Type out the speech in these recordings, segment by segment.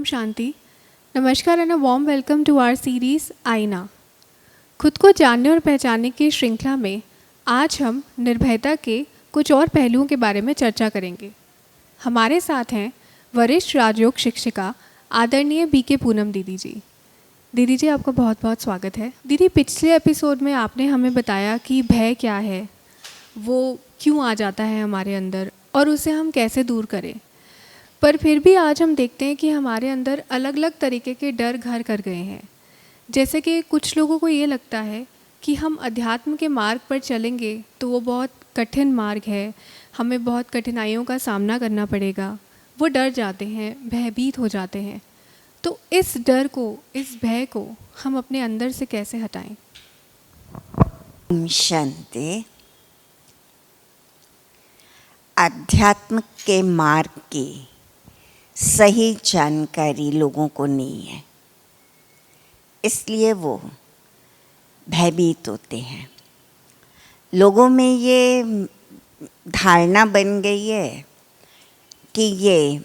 शांति। नमस्कार and a warm welcome to our series Aaina. खुद को जानने और पहचानने की श्रृंखला में आज हम निर्भयता के कुछ और पहलुओं के बारे में चर्चा करेंगे। हमारे साथ हैं वरिष्ठ राजयोग शिक्षिका आदरणीय बीके पूनम दीदी जी। दीदी जी, आपका बहुत बहुत स्वागत है। दीदी, पिछले एपिसोड में आपने हमें बताया कि भय क्या है, वो क्यों आ जाता है हमारे अंदर और उसे हम कैसे दूर करें। पर फिर भी आज हम देखते हैं कि हमारे अंदर अलग अलग तरीके के डर घर कर गए हैं। जैसे कि कुछ लोगों को ये लगता है कि हम अध्यात्म के मार्ग पर चलेंगे तो वो बहुत कठिन मार्ग है, हमें बहुत कठिनाइयों का सामना करना पड़ेगा। वो डर जाते हैं, भयभीत हो जाते हैं। तो इस डर को, इस भय को हम अपने अंदर से कैसे हटाएं? शांति। अध्यात्म के मार्ग की सही जानकारी लोगों को नहीं है, इसलिए वो भयभीत होते हैं। लोगों में ये धारणा बन गई है कि ये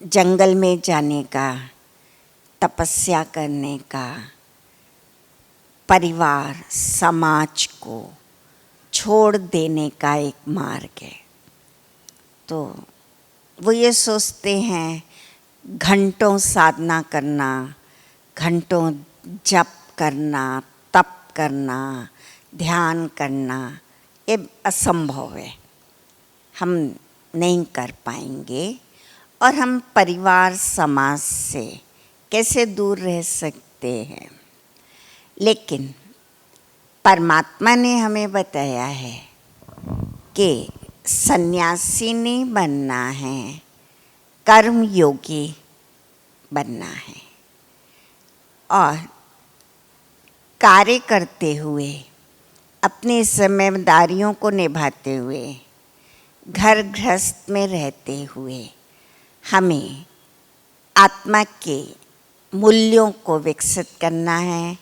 जंगल में जाने का, तपस्या करने का, परिवार समाज को छोड़ देने का एक मार्ग है। तो वो ये सोचते हैं घंटों साधना करना, घंटों जप करना, तप करना, ध्यान करना ये असंभव है, हम नहीं कर पाएंगे और हम परिवार समाज से कैसे दूर रह सकते हैं। लेकिन परमात्मा ने हमें बताया है कि सन्यासी नहीं बनना है, कर्म योगी बनना है और कार्य करते हुए, अपनी जिम्मेदारियों को निभाते हुए, घर गृहस्थ में रहते हुए हमें आत्मा के मूल्यों को विकसित करना है।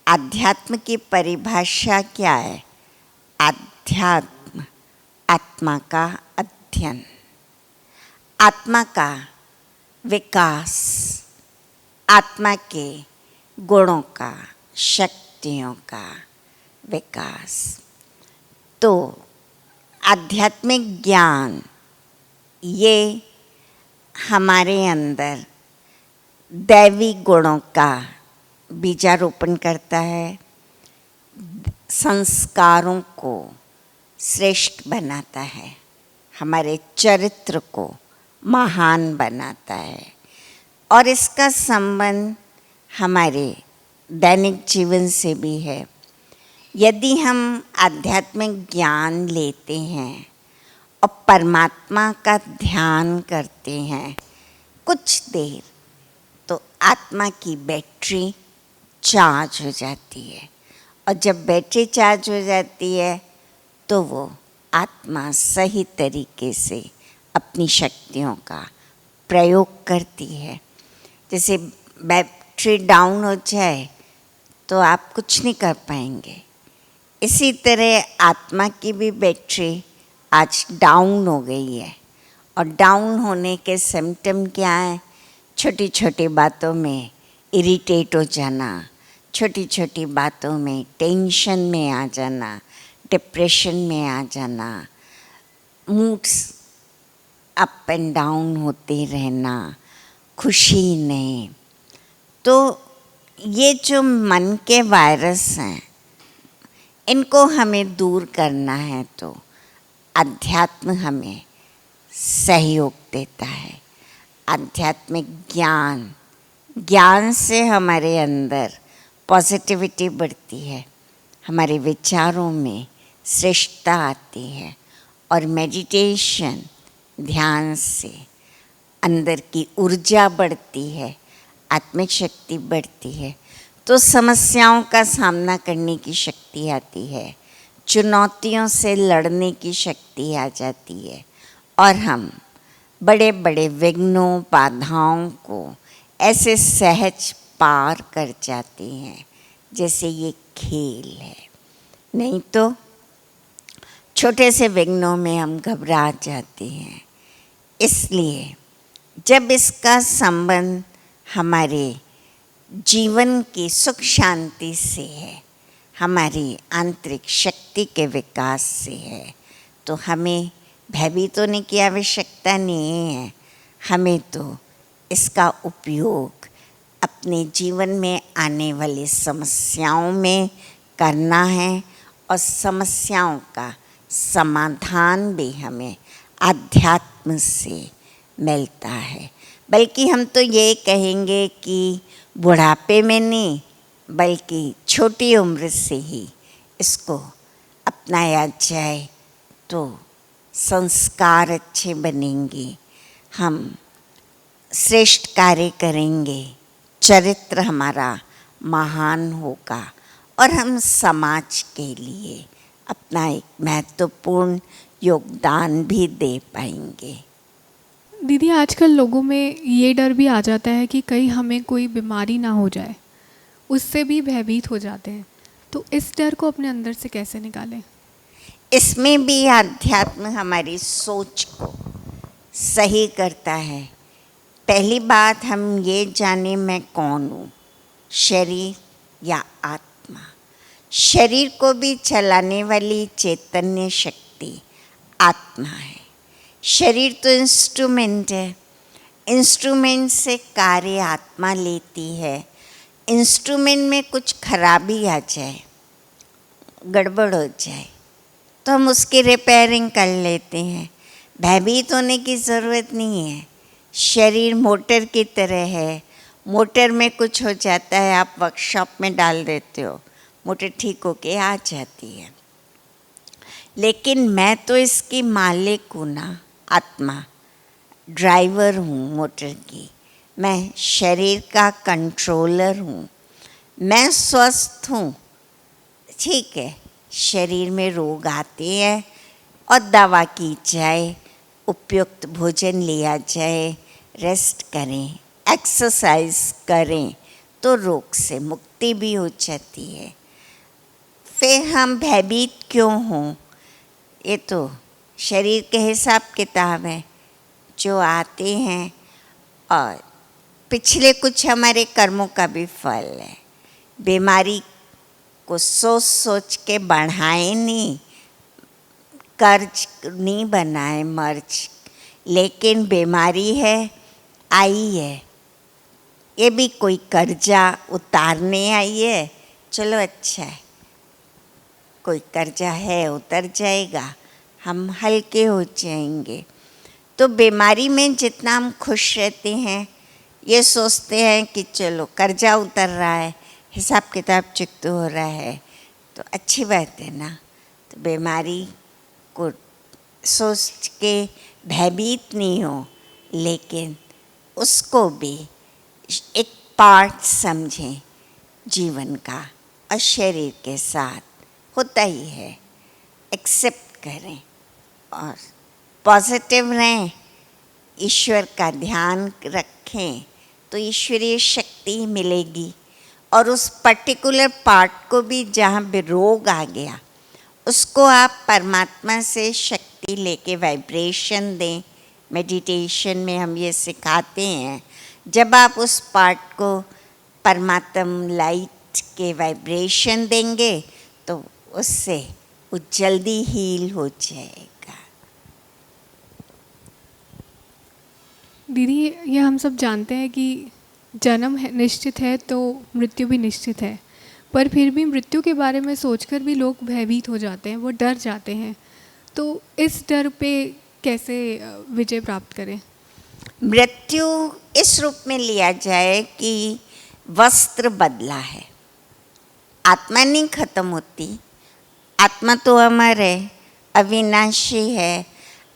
आध्यात्म की परिभाषा क्या है? आध्यात्म आत्मा का अध्ययन, आत्मा का विकास, आत्मा के गुणों का, शक्तियों का विकास। तो आध्यात्मिक ज्ञान ये हमारे अंदर दैवी गुणों का बीजारोपण करता है, संस्कारों को श्रेष्ठ बनाता है, हमारे चरित्र को महान बनाता है और इसका संबंध हमारे दैनिक जीवन से भी है। यदि हम आध्यात्मिक ज्ञान लेते हैं और परमात्मा का ध्यान करते हैं कुछ देर, तो आत्मा की बैटरी चार्ज हो जाती है और जब बैटरी चार्ज हो जाती है तो वो आत्मा सही तरीके से अपनी शक्तियों का प्रयोग करती है। जैसे बैटरी डाउन हो जाए तो आप कुछ नहीं कर पाएंगे, इसी तरह आत्मा की भी बैटरी आज डाउन हो गई है। और डाउन होने के सिम्टम क्या है? छोटी छोटी बातों में इरिटेट हो जाना, छोटी छोटी बातों में टेंशन में आ जाना, डिप्रेशन में आ जाना, मूड्स अप एंड डाउन होते रहना, खुशी नहीं। तो ये जो मन के वायरस हैं, इनको हमें दूर करना है तो अध्यात्म हमें सहयोग देता है। आध्यात्मिक ज्ञान, ज्ञान से हमारे अंदर पॉजिटिविटी बढ़ती है, हमारे विचारों में श्रेष्ठता आती है और मेडिटेशन, ध्यान से अंदर की ऊर्जा बढ़ती है, आत्मिक शक्ति बढ़ती है, तो समस्याओं का सामना करने की शक्ति आती है, चुनौतियों से लड़ने की शक्ति आ जाती है और हम बड़े बड़े विघ्नों, बाधाओं को ऐसे सहज पार कर जाते हैं जैसे ये खेल है। नहीं तो छोटे से विघ्नों में हम घबरा जाते हैं। इसलिए जब इसका संबंध हमारे जीवन की सुख शांति से है, हमारी आंतरिक शक्ति के विकास से है, तो हमें भयभीत होने की आवश्यकता नहीं है। हमें तो इसका उपयोग अपने जीवन में आने वाली समस्याओं में करना है, और समस्याओं का समाधान भी हमें आध्यात्म से मिलता है। बल्कि हम तो ये कहेंगे कि बुढ़ापे में नहीं, बल्कि छोटी उम्र से ही इसको अपनाया जाए तो संस्कार अच्छे बनेंगे, हम श्रेष्ठ कार्य करेंगे, चरित्र हमारा महान होगा, और हम समाज के लिए अपना एक महत्वपूर्ण योगदान भी दे पाएंगे। दीदी, आजकल लोगों में ये डर भी आ जाता है कि कहीं हमें कोई बीमारी ना हो जाए, उससे भी भयभीत हो जाते हैं। तो इस डर को अपने अंदर से कैसे निकालें? इसमें भी अध्यात्म हमारी सोच को सही करता है। पहली बात हम ये जाने मैं कौन हूँ, शरीर या आत्मा। शरीर को भी चलाने वाली चैतन्य शक्ति आत्मा है। शरीर तो इंस्ट्रूमेंट है, इंस्ट्रूमेंट से कार्य आत्मा लेती है। इंस्ट्रूमेंट में कुछ खराबी आ जाए, गड़बड़ हो जाए, तो हम उसकी रिपेयरिंग कर लेते हैं। भयभीत होने की ज़रूरत नहीं है। शरीर मोटर की तरह है, मोटर में कुछ हो जाता है, आप वर्कशॉप में डाल देते हो, मोटर ठीक होके आ जाती है। लेकिन मैं तो इसकी मालिक हूँ ना, आत्मा, ड्राइवर हूँ मोटर की। मैं शरीर का कंट्रोलर हूँ। मैं स्वस्थ हूँ, ठीक है, शरीर में रोग आते हैं और दवा की जाए, उपयुक्त भोजन लिया जाए, रेस्ट करें, एक्सरसाइज करें, तो रोग से मुक्ति भी हो जाती है। फिर हम भयभीत क्यों हों? ये तो शरीर के हिसाब किताब है जो आते हैं, और पिछले कुछ हमारे कर्मों का भी फल है। बीमारी को सोच सोच के बढ़ाए नहीं, कर्ज नहीं बनाए मर्ज, लेकिन बीमारी है, आई है, ये भी कोई कर्जा उतारने आई है, चलो अच्छा है, कोई कर्जा है उतर जाएगा, हम हल्के हो जाएंगे। तो बीमारी में जितना हम खुश रहते हैं, ये सोचते हैं कि चलो कर्जा उतर रहा है, हिसाब किताब चुकता हो रहा है, तो अच्छी बात है ना। तो बीमारी को सोच के भयभीत नहीं हो, लेकिन उसको भी एक पार्ट समझें जीवन का, और शरीर के साथ होता ही है, एक्सेप्ट करें और पॉजिटिव रहें, ईश्वर का ध्यान रखें, तो ईश्वरीय शक्ति मिलेगी। और उस पर्टिकुलर पार्ट को भी जहाँ भी रोग आ गया, उसको आप परमात्मा से शक्ति लेके वाइब्रेशन दें। मेडिटेशन में हम ये सिखाते हैं, जब आप उस पार्ट को परमात्मा लाइट के वाइब्रेशन देंगे तो उससे वो जल्दी हील हो जाएगा। दीदी, ये हम सब जानते हैं कि जन्म है निश्चित है तो मृत्यु भी निश्चित है, पर फिर भी मृत्यु के बारे में सोचकर भी लोग भयभीत हो जाते हैं, वो डर जाते हैं। तो इस डर पे कैसे विजय प्राप्त करें? मृत्यु इस रूप में लिया जाए कि वस्त्र बदला है, आत्मा नहीं खत्म होती। आत्मा तो अमर है, अविनाशी है।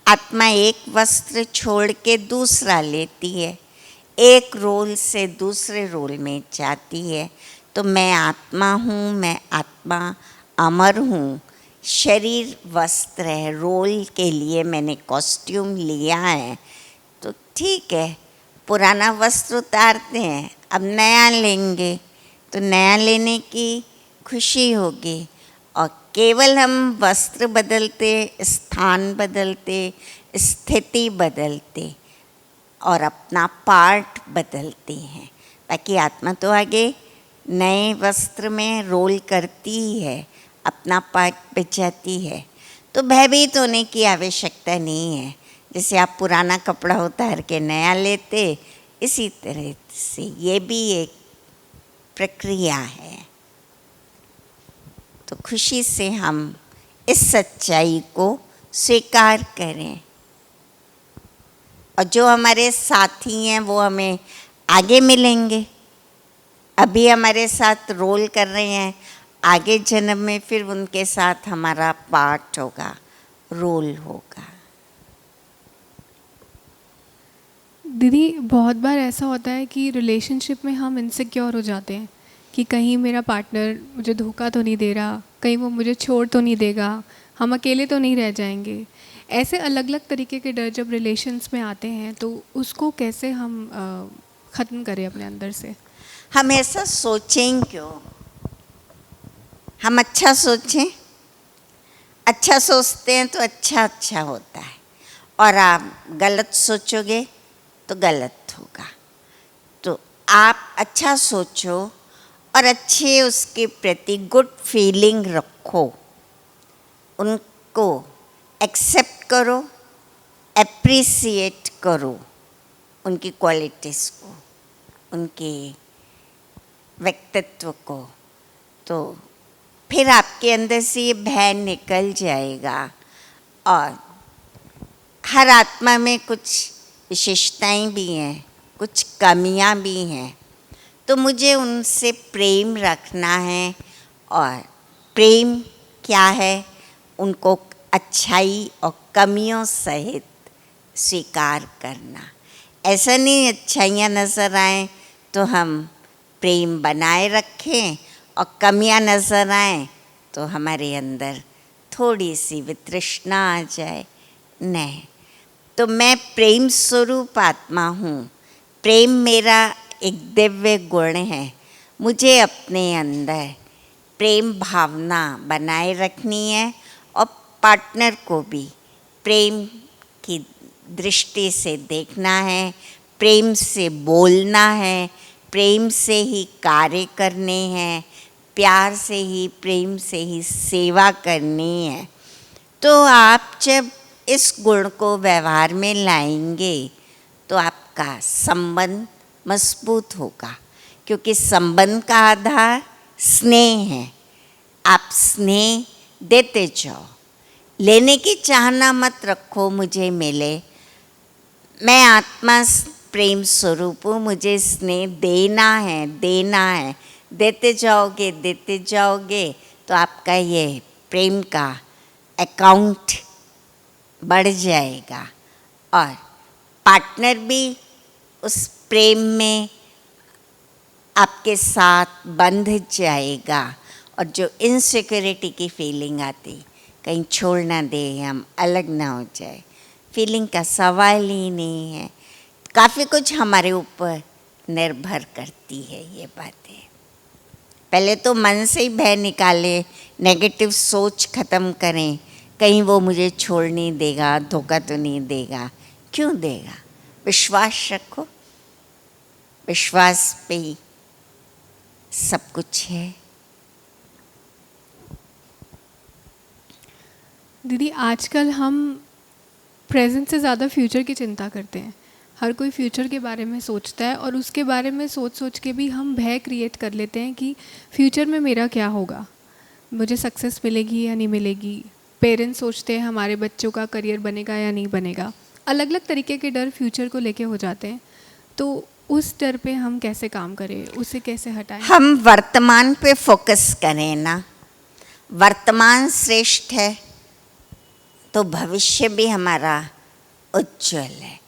आत्मा एक वस्त्र छोड़ के दूसरा लेती है, एक रोल से दूसरे रोल में जाती है। तो मैं आत्मा हूँ, मैं आत्मा अमर हूँ। शरीर वस्त्र है, रोल के लिए मैंने कॉस्ट्यूम लिया है, तो ठीक है, पुराना वस्त्र उतारते हैं, अब नया लेंगे, तो नया लेने की खुशी होगी। और केवल हम वस्त्र बदलते, स्थान बदलते, स्थिति बदलते, और अपना पार्ट बदलते हैं। बाकी आत्मा तो आगे नए वस्त्र में रोल करती ही है, अपना पार्ट बचाती है, तो भयभीत होने की आवश्यकता नहीं है। जैसे आप पुराना कपड़ा उतार के नया लेते, इसी तरह से ये भी एक प्रक्रिया है। तो खुशी से हम इस सच्चाई को स्वीकार करें, और जो हमारे साथी हैं वो हमें आगे मिलेंगे। अभी हमारे साथ रोल कर रहे हैं, आगे जन्म में फिर उनके साथ हमारा पार्ट होगा, रोल होगा। दीदी, बहुत बार ऐसा होता है कि रिलेशनशिप में हम इनसिक्योर हो जाते हैं कि कहीं मेरा पार्टनर मुझे धोखा तो नहीं दे रहा, कहीं वो मुझे छोड़ तो नहीं देगा, हम अकेले तो नहीं रह जाएंगे। ऐसे अलग अलग तरीके के डर जब रिलेशंस में आते हैं तो उसको कैसे हम ख़त्म करें अपने अंदर से? हम ऐसा सोचें क्यों? हम अच्छा सोचें। अच्छा सोचते हैं तो अच्छा अच्छा होता है, और आप गलत सोचोगे तो गलत होगा। तो आप अच्छा सोचो और अच्छे उसके प्रति गुड फीलिंग रखो, उनको एक्सेप्ट करो, एप्रिसिएट करो, उनकी क्वालिटीज़ को, उनके व्यक्तित्व को। तो फिर आपके अंदर से ये भय निकल जाएगा, और हर आत्मा में कुछ विशेषताएं भी हैं, कुछ कमियां भी हैं, तो मुझे उनसे प्रेम रखना है। और प्रेम क्या है? उनको अच्छाई और कमियों सहित स्वीकार करना। ऐसा नहीं अच्छाइयाँ नज़र आएं तो हम प्रेम बनाए रखें, और कमियां नज़र आएं तो हमारे अंदर थोड़ी सी वितृष्णा आ जाए। नहीं, तो मैं प्रेम स्वरूप आत्मा हूँ। प्रेम मेरा एक दिव्य गुण है। मुझे अपने अंदर प्रेम भावना बनाए रखनी है, और पार्टनर को भी प्रेम की दृष्टि से देखना है, प्रेम से बोलना है, प्रेम से ही कार्य करने हैं, प्यार से ही, प्रेम से ही सेवा करनी है। तो आप जब इस गुण को व्यवहार में लाएंगे तो आपका संबंध मजबूत होगा, क्योंकि संबंध का आधार स्नेह है। आप स्नेह देते जाओ, लेने की चाहना मत रखो मुझे मिले। मैं आत्मा प्रेम स्वरूप हूँ, मुझे स्नेह देना है, देना है। देते जाओगे तो आपका ये प्रेम का अकाउंट बढ़ जाएगा, और पार्टनर भी उस प्रेम में आपके साथ बंध जाएगा। और जो इनसिक्योरिटी की फीलिंग आती, कहीं छोड़ ना दे, हम अलग ना हो जाए, फीलिंग का सवाल ही नहीं है। काफ़ी कुछ हमारे ऊपर निर्भर करती है ये बातें। पहले तो मन से ही भय निकाले, नेगेटिव सोच ख़त्म करें, कहीं वो मुझे छोड़ नहीं देगा, धोखा तो नहीं देगा। क्यों देगा? विश्वास रखो, विश्वास पे ही सब कुछ है। दीदी, आजकल हम प्रेजेंट से ज़्यादा फ्यूचर की चिंता करते हैं। हर कोई फ्यूचर के बारे में सोचता है, और उसके बारे में सोच सोच के भी हम भय क्रिएट कर लेते हैं कि फ्यूचर में मेरा क्या होगा, मुझे सक्सेस मिलेगी या नहीं मिलेगी। पेरेंट्स सोचते हैं हमारे बच्चों का करियर बनेगा या नहीं बनेगा। अलग अलग तरीके के डर फ्यूचर को लेके हो जाते हैं। तो उस डर पे हम कैसे काम करें, उसे कैसे हटाएं? हम वर्तमान पे फोकस करें ना। वर्तमान श्रेष्ठ है तो भविष्य भी हमारा उज्जवल है।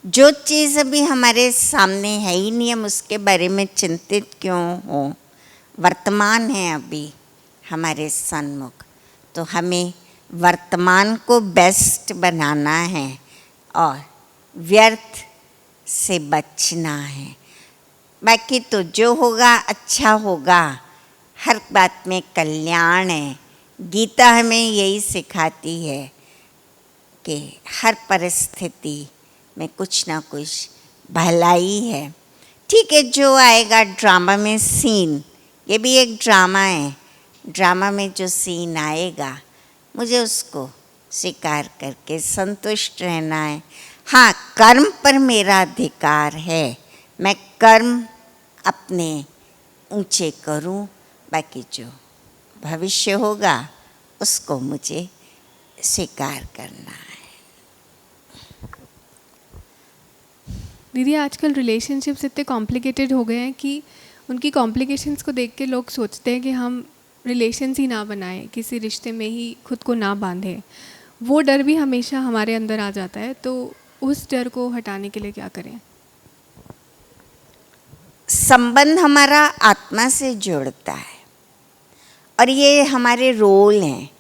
जो चीज़ अभी हमारे सामने है ही नहीं, हम उसके बारे में चिंतित क्यों हो? वर्तमान है अभी हमारे सन्मुख, तो हमें वर्तमान को बेस्ट बनाना है और व्यर्थ से बचना है। बाकी तो जो होगा अच्छा होगा, हर बात में कल्याण है। गीता हमें यही सिखाती है कि हर परिस्थिति में कुछ ना कुछ भलाई है। ठीक है, जो आएगा ड्रामा में सीन, ये भी एक ड्रामा है, ड्रामा में जो सीन आएगा मुझे उसको स्वीकार करके संतुष्ट रहना है। हाँ, कर्म पर मेरा अधिकार है, मैं कर्म अपने ऊंचे करूं, बाकी जो भविष्य होगा उसको मुझे स्वीकार करना है। दीदी, आजकल रिलेशनशिप्स इतने कॉम्प्लिकेटेड हो गए हैं कि उनकी कॉम्प्लिकेशंस को देख के लोग सोचते हैं कि हम रिलेशंस ही ना बनाएं, किसी रिश्ते में ही खुद को ना बांधें। वो डर भी हमेशा हमारे अंदर आ जाता है, तो उस डर को हटाने के लिए क्या करें? संबंध हमारा आत्मा से जुड़ता है और ये हमारे रोल हैं,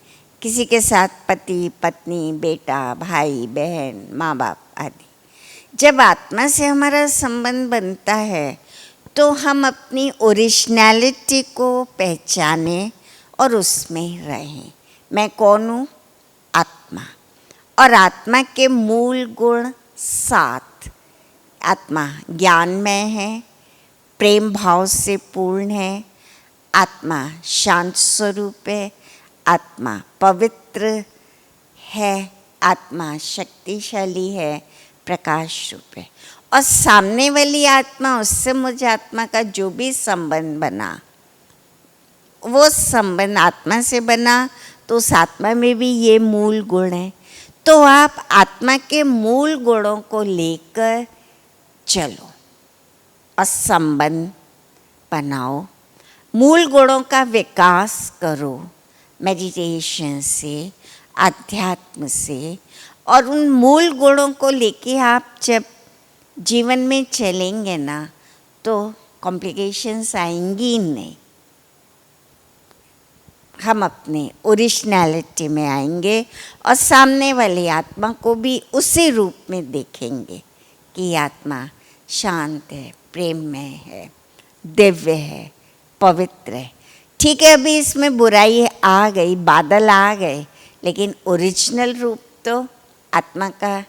किसी के साथ पति पत्नी, बेटा भाई बहन, माँ बाप आदि। जब आत्मा से हमारा संबंध बनता है तो हम अपनी ओरिजिनलिटी को पहचाने और उसमें रहें। मैं कौन हूँ? आत्मा। और आत्मा के मूल गुण 7। आत्मा ज्ञानमय है, प्रेम भाव से पूर्ण है, आत्मा शांत स्वरूप है, आत्मा पवित्र है, आत्मा शक्तिशाली है, प्रकाश रूप है। और सामने वाली आत्मा, उससे मुझ आत्मा का जो भी संबंध बना, वो संबंध आत्मा से बना तो उस आत्मा में भी ये मूल गुण है। तो आप आत्मा के मूल गुणों को लेकर चलो और संबंध बनाओ, मूल गुणों का विकास करो मेडिटेशन से, अध्यात्म से। और उन मूल गुणों को लेके आप जब जीवन में चलेंगे ना तो कॉम्प्लिकेशंस आएंगी ही नहीं। हम अपने ओरिजिनलिटी में आएंगे और सामने वाली आत्मा को भी उसी रूप में देखेंगे कि आत्मा शांत है, प्रेममय है, दिव्य है, पवित्र है। ठीक है, अभी इसमें बुराई आ गई, बादल आ गए, लेकिन ओरिजिनल रूप तो आत्मा का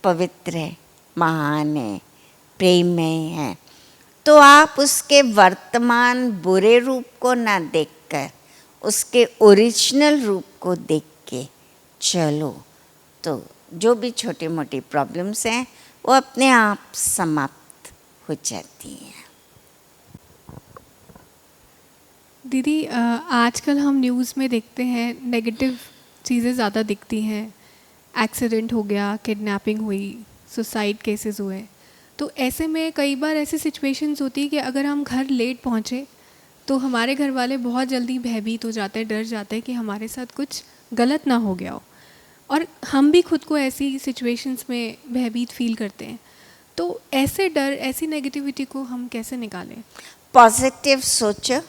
पवित्र है, महान है, प्रेममय है। तो आप उसके वर्तमान बुरे रूप को ना देखकर उसके ओरिजिनल रूप को देख के चलो, तो जो भी छोटी मोटी प्रॉब्लम्स हैं वो अपने आप समाप्त हो जाती हैं। दीदी, आजकल हम न्यूज़ में देखते हैं नेगेटिव चीज़ें ज़्यादा दिखती हैं। एक्सीडेंट हो गया, किडनैपिंग हुई, सुसाइड केसेस हुए। तो ऐसे में कई बार ऐसी सिचुएशंस होती है कि अगर हम घर लेट पहुँचे तो हमारे घर वाले बहुत जल्दी भयभीत हो जाते हैं, डर जाते हैं कि हमारे साथ कुछ गलत ना हो गया हो, और हम भी खुद को ऐसी सिचुएशंस में भयभीत फील करते हैं। तो ऐसे डर, ऐसी नेगेटिविटी को हम कैसे निकालें? पॉजिटिव सोचो।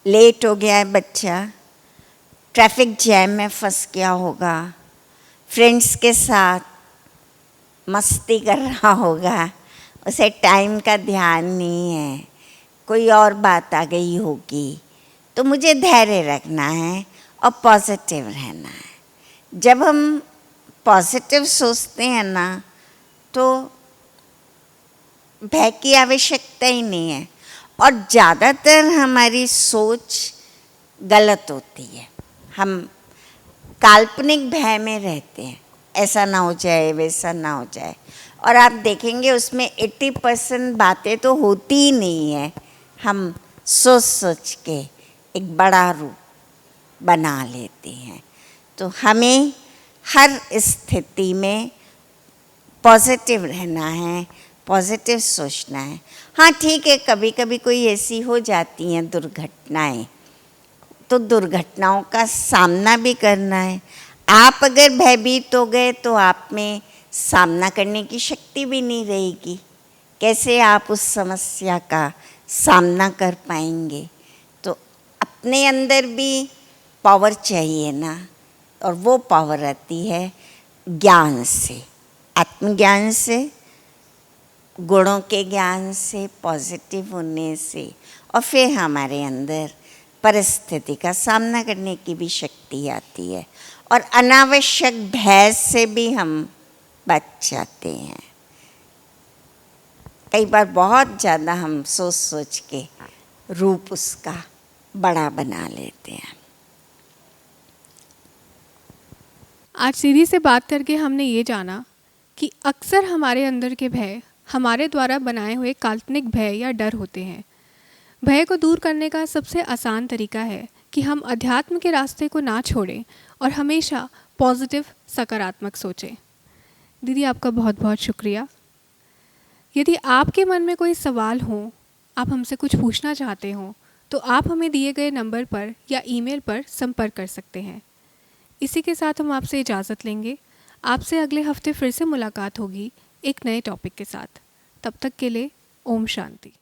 लेट हो गया है बच्चा, ट्रैफिक जैम में फंस गया होगा, फ्रेंड्स के साथ मस्ती कर रहा होगा, उसे टाइम का ध्यान नहीं है, कोई और बात आ गई होगी, तो मुझे धैर्य रखना है और पॉजिटिव रहना है। जब हम पॉजिटिव सोचते हैं ना तो भय की आवश्यकता ही नहीं है। और ज़्यादातर हमारी सोच गलत होती है, हम काल्पनिक भय में रहते हैं, ऐसा ना हो जाए, वैसा ना हो जाए। और आप देखेंगे उसमें 80% बातें तो होती ही नहीं है, हम सोच सोच के एक बड़ा रूप बना लेते हैं। तो हमें हर स्थिति में पॉजिटिव रहना है, पॉजिटिव सोचना है। हाँ ठीक है, कभी कभी कोई ऐसी हो जाती हैं दुर्घटनाएं, तो दुर्घटनाओं का सामना भी करना है। आप अगर भयभीत हो गए तो आप में सामना करने की शक्ति भी नहीं रहेगी, कैसे आप उस समस्या का सामना कर पाएंगे? तो अपने अंदर भी पावर चाहिए ना, और वो पावर आती है ज्ञान से, आत्मज्ञान से, गुणों के ज्ञान से, पॉजिटिव होने से, और फिर हमारे अंदर परिस्थिति का सामना करने की भी शक्ति आती है और अनावश्यक भय से भी हम बच जाते हैं। कई बार बहुत ज़्यादा हम सोच सोच के रूप उसका बड़ा बना लेते हैं। आज सीरी से बात करके हमने ये जाना कि अक्सर हमारे अंदर के भय हमारे द्वारा बनाए हुए काल्पनिक भय या डर होते हैं। भय को दूर करने का सबसे आसान तरीका है कि हम अध्यात्म के रास्ते को ना छोड़ें और हमेशा पॉजिटिव सकारात्मक सोचें। दीदी, आपका बहुत बहुत शुक्रिया। यदि आपके मन में कोई सवाल हो, आप हमसे कुछ पूछना चाहते हो, तो आप हमें दिए गए नंबर पर या ईमेल पर संपर्क कर सकते हैं। इसी के साथ हम आपसे इजाज़त लेंगे। आपसे अगले हफ्ते फिर से मुलाकात होगी एक नए टॉपिक के साथ। तब तक के लिए ओम शांति।